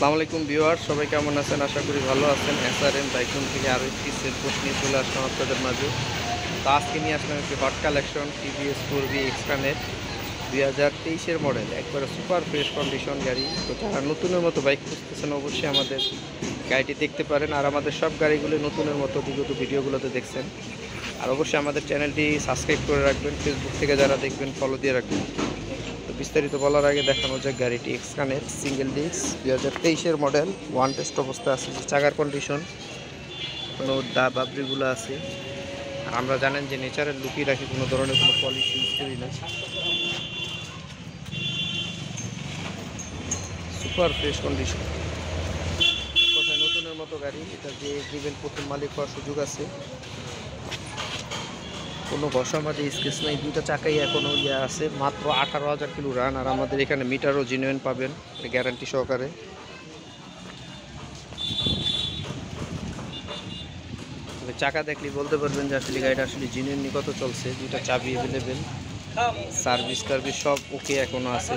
আসসালামু আলাইকুম ভিউয়ার্স, সবাই কেমন আছেন? আশা করি ভালো আছেন। এসআরএম বাইকরুম থেকে আরও একটি সেল পোস্ট নিয়ে চলে আসলাম আপনাদের মাঝে। তো আজকে নিয়ে আসলাম একটি হট কালেকশন টিভিএস 4V এক্সট্রানেট 2023-এর মডেল, একবারে সুপার ফ্রেশ কন্ডিশন গাড়ি। তো যারা নতুনের মতো বাইক খুঁজতেছেন অবশ্যই আমাদের গাড়িটি দেখতে পারেন। আর আমাদের সব গাড়িগুলো নতুনের মতো বিগত ভিডিওগুলোতে দেখছেন। আর অবশ্যই আমাদের চ্যানেলটি সাবস্ক্রাইব করে রাখবেন, ফেসবুক থেকে যারা দেখবেন ফলো দিয়ে রাখবেন। তো বিস্তারিত বলার আগে দেখানো যাক গাড়িটি এক্সকানেট সিঙ্গেল ডিস্ক 2023-এর মডেল, ওয়ান টেস্ট অবস্থা আছে। যে চাকার কন্ডিশন কোনো বাবরিগুলো আছে। আর আমরা জানেন যে নেচারের লুকিয়ে রাখি, কোনো ধরনের কোনো পলিশ ইউজ করি না। সুপার ফ্রেশ কন্ডিশন, কোথায় নতুনের মতো গাড়ি। এটা যে দিবেন প্রথম মালিক হওয়ার সুযোগ আছে। কোনো ঘষা মাঝে স্কেচ নেই, দুইটা চাকাই এখনও আছে। মাত্র 18,000 কিলো রান। আর আমাদের এখানে মিটারও জেনুইন পাবেন গ্যারান্টি সহকারে। চাকা দেখলে বলতে পারবেন যে আসলে গাড়িটা আসলে জেনুইন কত চলছে। দুইটা চাবি অ্যাভেলেবেল, সার্ভিস টার্ভিস সব ওকে এখনও আছে।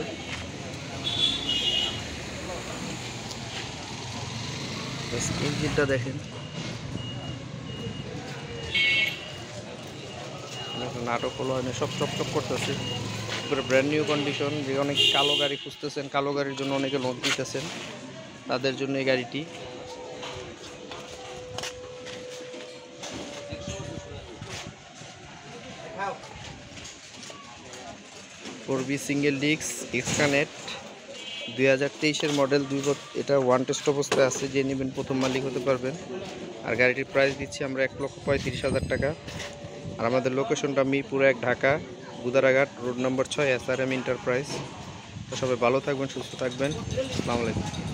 ইঞ্জিনটা দেখেন, নাটক হলো হয় না, সব চকচক করতেছে। এবারে ব্র্যান্ড নিউ কন্ডিশন। যে অনেক কালো গাড়ি খুঁজতেছেন, কালো গাড়ির জন্য অনেকে লোন দিতেছেন, তাদের জন্য এই গাড়িটি। ফোরবি সিঙ্গেল ডিস্ক এক্সকানেট 2023-এর মডেল, এটা ওয়ান টেস্ট অবস্থায় আছে। যে নেবেন প্রথম মালিক হতে পারবেন। আর গাড়িটির প্রাইস দিচ্ছি আমরা 1,35,000 টাকা। আর আমাদের লোকেশনটা মিরপুর 1, ঢাকা, গুদারাঘাট, রোড নম্বর 6, এসআরএম এন্টারপ্রাইজ। তো সবাই ভালো থাকবেন, সুস্থ থাকবেন। আসসালামু আলাইকুম।